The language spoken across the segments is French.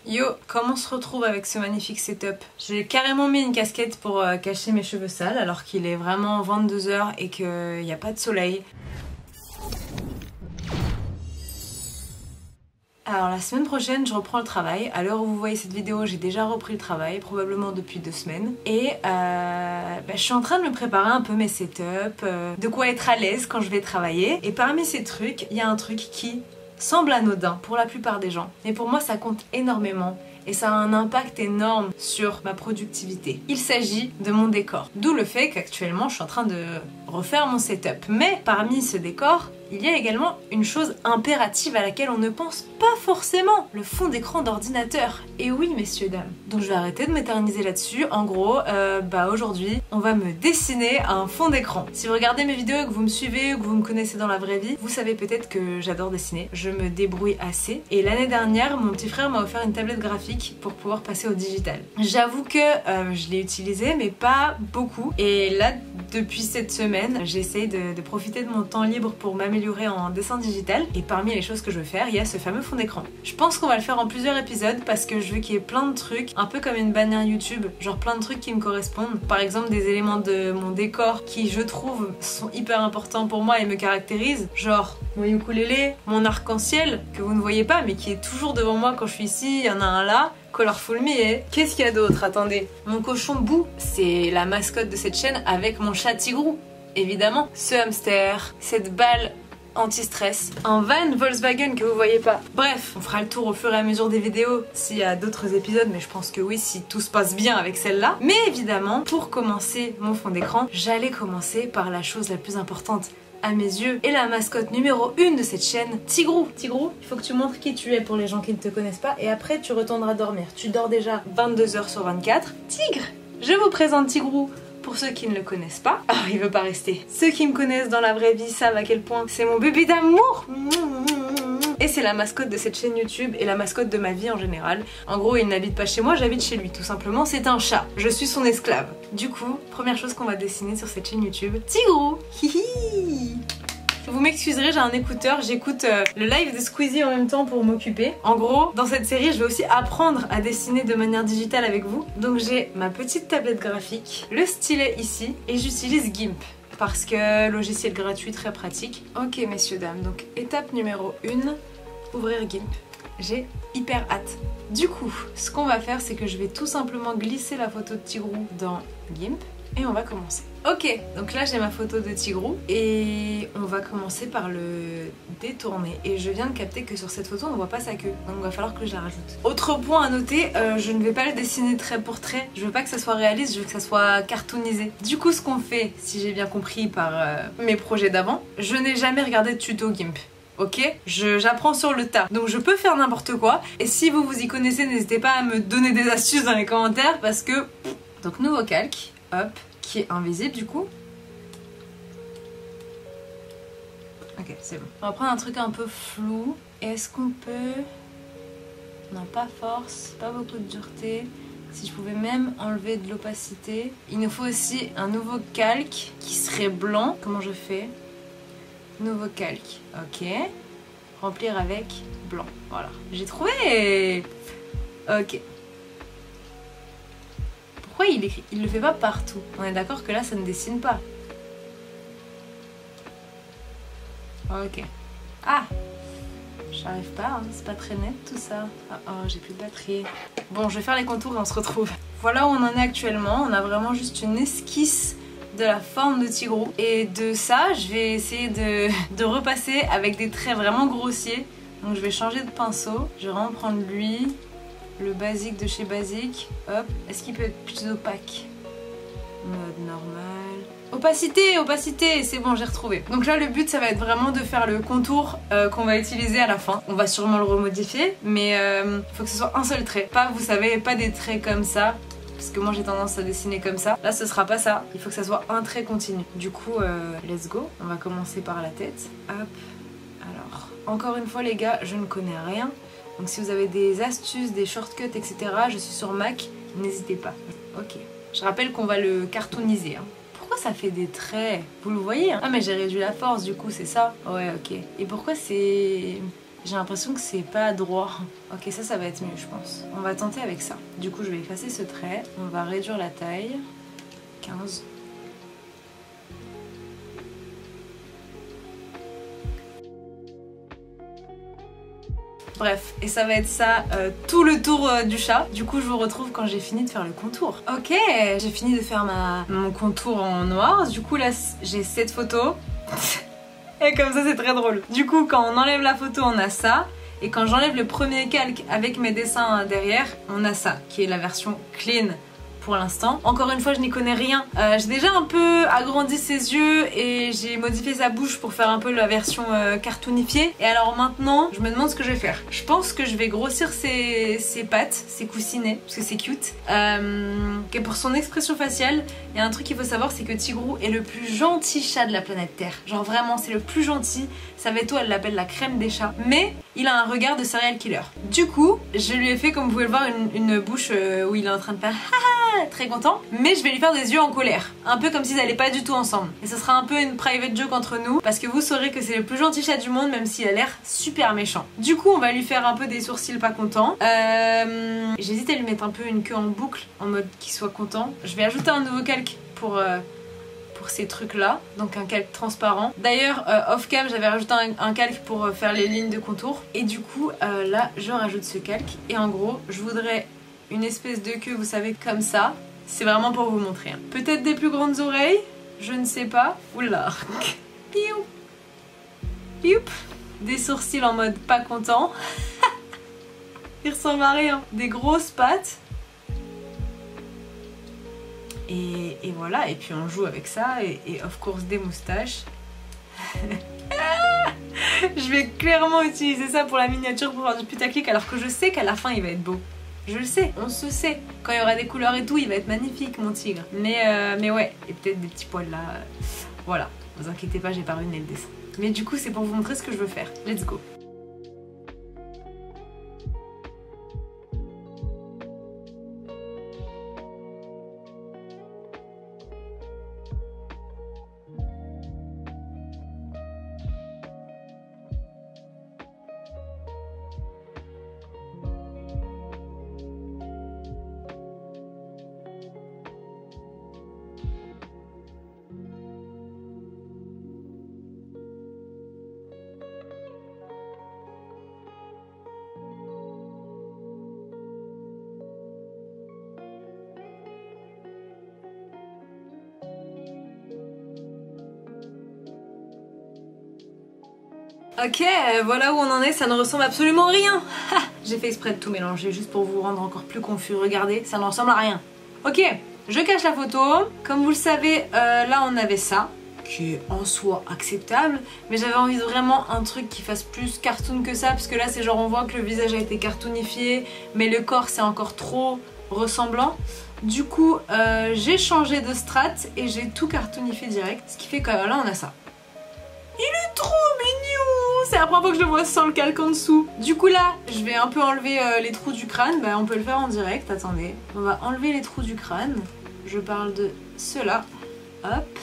Yo, comment on se retrouve avec ce magnifique setup? J'ai carrément mis une casquette pour cacher mes cheveux sales alors qu'il est vraiment 22 h et qu'il n'y a pas de soleil. Alors la semaine prochaine je reprends le travail. À l'heure où vous voyez cette vidéo j'ai déjà repris le travail, probablement depuis 2 semaines. Et je suis en train de me préparer un peu mes setups, de quoi être à l'aise quand je vais travailler. Et parmi ces trucs, il y a un truc qui semble anodin pour la plupart des gens. Mais pour moi ça compte énormément. Et ça a un impact énorme sur ma productivité. Il s'agit de mon décor. D'où le fait qu'actuellement je suis en train de refaire mon setup. Mais parmi ce décor, il y a également une chose impérative à laquelle on ne pense pas forcément, le fond d'écran d'ordinateur. Et oui messieurs dames. Donc je vais arrêter de m'éterniser là-dessus. En gros, aujourd'hui on va me dessiner un fond d'écran. Si vous regardez mes vidéos et que vous me suivez ou que vous me connaissez dans la vraie vie, vous savez peut-être que j'adore dessiner. Je me débrouille assez. Et l'année dernière, mon petit frère m'a offert une tablette graphique pour pouvoir passer au digital. J'avoue que je l'ai utilisée mais pas beaucoup. Et là, depuis cette semaine, j'essaie de profiter de mon temps libre pour m'améliorer en dessin digital. Et parmi les choses que je veux faire, il y a ce fameux fond d'écran. Je pense qu'on va le faire en plusieurs épisodes parce que je veux qu'il y ait plein de trucs, un peu comme une bannière YouTube, genre plein de trucs qui me correspondent. Par exemple des éléments de mon décor qui je trouve sont hyper importants pour moi et me caractérisent, genre mon ukulélé, mon arc-en-ciel que vous ne voyez pas mais qui est toujours devant moi quand je suis ici, il y en a un là. Colorful Me, eh. Qu'est-ce qu'il y a d'autre? Attendez. Mon cochon Boo, c'est la mascotte de cette chaîne avec mon chat Tigrou. Évidemment. Ce hamster, cette balle anti-stress, un van Volkswagen que vous voyez pas. Bref, on fera le tour au fur et à mesure des vidéos s'il y a d'autres épisodes, mais je pense que oui, si tout se passe bien avec celle-là. Mais évidemment, pour commencer mon fond d'écran, j'allais commencer par la chose la plus importante à mes yeux et la mascotte numéro 1 de cette chaîne, Tigrou. Tigrou, il faut que tu montres qui tu es pour les gens qui ne te connaissent pas et après tu retourneras dormir. Tu dors déjà 22 h sur 24. Tigre, je vous présente Tigrou. Pour ceux qui ne le connaissent pas, il veut pas rester. Ceux qui me connaissent dans la vraie vie savent à quel point c'est mon bébé d'amour. Et c'est la mascotte de cette chaîne YouTube et la mascotte de ma vie en général. En gros, il n'habite pas chez moi, j'habite chez lui, tout simplement. C'est un chat. Je suis son esclave. Du coup, première chose qu'on va dessiner sur cette chaîne YouTube, Tigrou. Hihi. Vous m'excuserez, j'ai un écouteur, j'écoute le live de Squeezie en même temps pour m'occuper. En gros, dans cette série, je vais aussi apprendre à dessiner de manière digitale avec vous. Donc j'ai ma petite tablette graphique, le stylet ici, et j'utilise GIMP. Parce que logiciel gratuit, très pratique. Ok messieurs, dames, donc étape numéro 1, ouvrir GIMP. J'ai hyper hâte. Du coup, ce qu'on va faire, c'est que je vais tout simplement glisser la photo de Tigrou dans GIMP. Et on va commencer. Ok, donc là j'ai ma photo de Tigrou et on va commencer par le détourner. Et je viens de capter que sur cette photo on voit pas sa queue, donc il va falloir que je la rajoute. Autre point à noter, je ne vais pas le dessiner trait pour trait. Je veux pas que ça soit réaliste, je veux que ça soit cartoonisé. Du coup ce qu'on fait, si j'ai bien compris par mes projets d'avant, je n'ai jamais regardé de tuto GIMP. Ok, j'apprends sur le tas, donc je peux faire n'importe quoi. Et si vous vous y connaissez, n'hésitez pas à me donner des astuces dans les commentaires parce que... Donc nouveau calque, hop, qui est invisible du coup. Ok, c'est bon. On va prendre un truc un peu flou. Est-ce qu'on peut... Non, pas force, pas beaucoup de dureté. Si je pouvais même enlever de l'opacité. Il nous faut aussi un nouveau calque qui serait blanc. Comment je fais? Nouveau calque, ok. Remplir avec blanc, voilà. J'ai trouvé. Ok. Pourquoi il le fait pas partout? On est d'accord que là ça ne dessine pas. Ok. Ah, j'arrive pas, hein. C'est pas très net tout ça. Oh, j'ai plus de batterie. Bon, je vais faire les contours et on se retrouve. Voilà où on en est actuellement. On a vraiment juste une esquisse de la forme de Tigrou. Et de ça, je vais essayer de repasser avec des traits vraiment grossiers. Donc je vais changer de pinceau. Je vais vraiment prendre lui. Le basique de chez Basique, hop. Est-ce qu'il peut être plus opaque? Mode normal. Opacité, opacité, c'est bon, j'ai retrouvé. Donc là, le but, ça va être vraiment de faire le contour qu'on va utiliser à la fin. On va sûrement le remodifier, mais il faut que ce soit un seul trait. Pas, vous savez, pas des traits comme ça. Parce que moi, j'ai tendance à dessiner comme ça. Là, ce sera pas ça. Il faut que ça soit un trait continu. Du coup, let's go. On va commencer par la tête. Hop. Alors, encore une fois, les gars, je ne connais rien. Donc si vous avez des astuces, des shortcuts, etc., je suis sur Mac, n'hésitez pas. Ok. Je rappelle qu'on va le cartooniser. Hein. Pourquoi ça fait des traits? Vous le voyez hein? Ah mais j'ai réduit la force du coup, c'est ça? Ouais, ok. Et pourquoi c'est J'ai l'impression que c'est pas droit. Ok, ça va être mieux, je pense. On va tenter avec ça. Du coup, je vais effacer ce trait. On va réduire la taille. 15. Bref, et ça va être ça tout le tour du chat. Du coup, je vous retrouve quand j'ai fini de faire le contour. Ok, j'ai fini de faire mon contour en noir. Du coup, là, j'ai cette photo. Et comme ça, c'est très drôle. Du coup, quand on enlève la photo, on a ça. Et quand j'enlève le premier calque avec mes dessins derrière, on a ça, qui est la version clean pour l'instant. Encore une fois, je n'y connais rien. J'ai déjà un peu agrandi ses yeux et j'ai modifié sa bouche pour faire un peu la version cartoonifiée. Et alors maintenant, je me demande ce que je vais faire. Je pense que je vais grossir ses pattes, ses coussinets, parce que c'est cute. Et pour son expression faciale, il y a un truc qu'il faut savoir, c'est que Tigrou est le plus gentil chat de la planète Terre. Genre vraiment, c'est le plus gentil. Sa veto, elle l'appelle la crème des chats. Mais il a un regard de serial killer. Du coup, je lui ai fait, comme vous pouvez le voir, une bouche où il est en train de faire très content, mais je vais lui faire des yeux en colère, un peu comme s'ils allaient pas du tout ensemble. Et ce sera un peu une private joke entre nous, parce que vous saurez que c'est le plus gentil chat du monde, même s'il a l'air super méchant. Du coup, on va lui faire un peu des sourcils pas contents. J'hésite à lui mettre un peu une queue en boucle, en mode qu'il soit content. Je vais ajouter un nouveau calque pour ces trucs là, donc un calque transparent. D'ailleurs off cam j'avais rajouté un calque pour faire les lignes de contour, et du coup là je rajoute ce calque, et en gros je voudrais une espèce de queue, vous savez, comme ça. C'est vraiment pour vous montrer, hein. Peut-être des plus grandes oreilles, je ne sais pas. Oula. Piou. Pioup. Des sourcils en mode pas content. Il ressemble à rien. Des grosses pattes. Et voilà, et puis on joue avec ça, et of course des moustaches. Je vais clairement utiliser ça pour la miniature pour faire du putaclic, alors que je sais qu'à la fin il va être beau. Je le sais, on se sait. Quand il y aura des couleurs et tout, il va être magnifique mon tigre. Mais ouais, et peut-être des petits poils là. Voilà, vous inquiétez pas, j'ai pas ruiné le dessin. Mais du coup, c'est pour vous montrer ce que je veux faire. Let's go. Ok, voilà où on en est, ça ne ressemble absolument à rien. J'ai fait exprès de tout mélanger juste pour vous rendre encore plus confus. Regardez, ça ne ressemble à rien. Ok, je cache la photo. Comme vous le savez, là on avait ça, qui est en soi acceptable, mais j'avais envie de vraiment un truc qui fasse plus cartoon que ça, parce que là c'est genre on voit que le visage a été cartoonifié, mais le corps c'est encore trop ressemblant. Du coup, j'ai changé de strat et j'ai tout cartoonifié direct, ce qui fait que là on a ça. Il est trop mignon! C'est la première fois que je le vois sans le calque en dessous. Du coup là, je vais un peu enlever les trous du crâne. Bah on peut le faire en direct, attendez. On va enlever les trous du crâne. Je parle de ceux-là. Hop.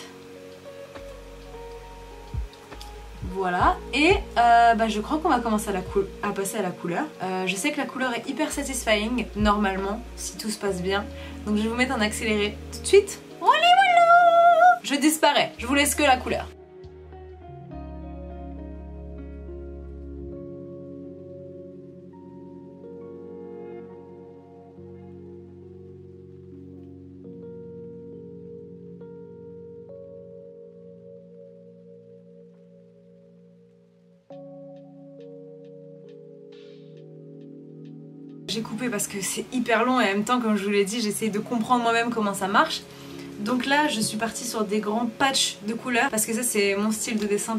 Voilà. Et bah, je crois qu'on va commencer à passer à la couleur. Je sais que la couleur est hyper satisfying, normalement, si tout se passe bien. Donc je vais vous mettre en accéléré tout de suite. Voilà, voilà! Je disparais. Je vous laisse que la couleur. J'ai coupé parce que c'est hyper long et en même temps, comme je vous l'ai dit, j'essaie de comprendre moi-même comment ça marche. Donc là, je suis partie sur des grands patchs de couleurs parce que ça, c'est mon style de dessin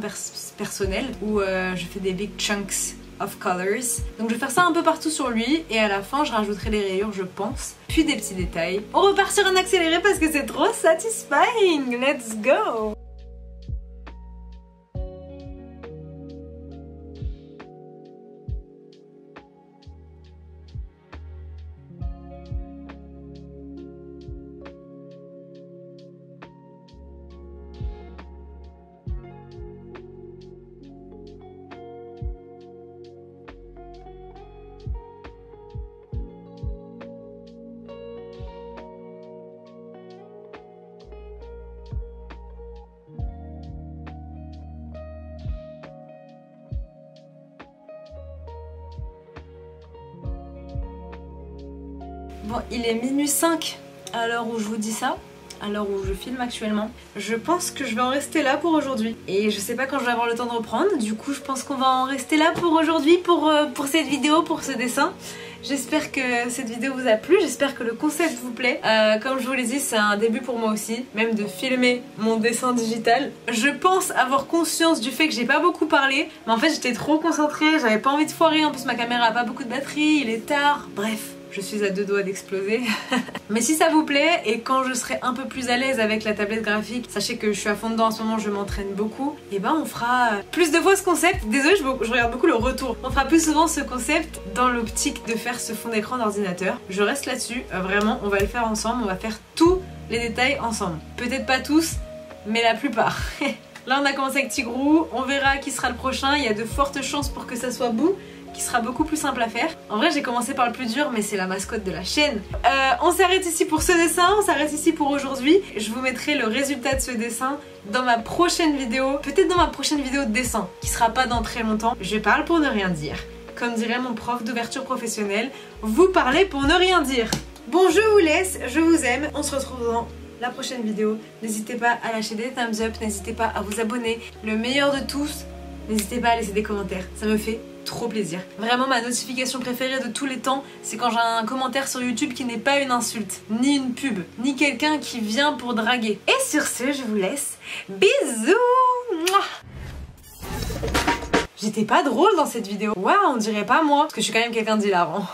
personnel où je fais des big chunks of colors. Donc je vais faire ça un peu partout sur lui et à la fin, je rajouterai les rayures, je pense. Puis des petits détails. On repart sur un accéléré parce que c'est trop satisfying. Let's go! Bon, il est minuit 5 à l'heure où je vous dis ça, à l'heure où je filme actuellement. Je pense que je vais en rester là pour aujourd'hui. Et je sais pas quand je vais avoir le temps de reprendre, du coup je pense qu'on va en rester là pour aujourd'hui, pour cette vidéo, pour ce dessin. J'espère que cette vidéo vous a plu, j'espère que le concept vous plaît. Comme je vous l'ai dit, c'est un début pour moi aussi, même de filmer mon dessin digital. Je pense avoir conscience du fait que j'ai pas beaucoup parlé, mais en fait j'étais trop concentrée, j'avais pas envie de foirer, en plus ma caméra a pas beaucoup de batterie, il est tard, bref. Je suis à 2 doigts d'exploser. Mais si ça vous plaît et quand je serai un peu plus à l'aise avec la tablette graphique, sachez que je suis à fond dedans en ce moment, je m'entraîne beaucoup, et ben on fera plus de fois ce concept. Désolée, je regarde beaucoup le retour. On fera plus souvent ce concept dans l'optique de faire ce fond d'écran d'ordinateur. Je reste là-dessus, vraiment, on va le faire ensemble, on va faire tous les détails ensemble. Peut-être pas tous, mais la plupart. Là on a commencé avec Tigrou, on verra qui sera le prochain, il y a de fortes chances pour que ça soit Boo, qui sera beaucoup plus simple à faire. En vrai j'ai commencé par le plus dur, mais c'est la mascotte de la chaîne. On s'arrête ici pour ce dessin, on s'arrête ici pour aujourd'hui. Je vous mettrai le résultat de ce dessin dans ma prochaine vidéo, peut-être dans ma prochaine vidéo de dessin, qui sera pas dans très longtemps. Je parle pour ne rien dire. Comme dirait mon prof d'ouverture professionnelle, vous parlez pour ne rien dire. Bon, je vous laisse, je vous aime, on se retrouve dans la prochaine vidéo. N'hésitez pas à lâcher des thumbs up, n'hésitez pas à vous abonner. Le meilleur de tous, n'hésitez pas à laisser des commentaires, ça me fait trop plaisir. Vraiment ma notification préférée de tous les temps, c'est quand j'ai un commentaire sur YouTube qui n'est pas une insulte, ni une pub, ni quelqu'un qui vient pour draguer. Et sur ce, je vous laisse. Bisous. J'étais pas drôle dans cette vidéo. Waouh, on dirait pas moi, parce que je suis quand même quelqu'un d'hilarant.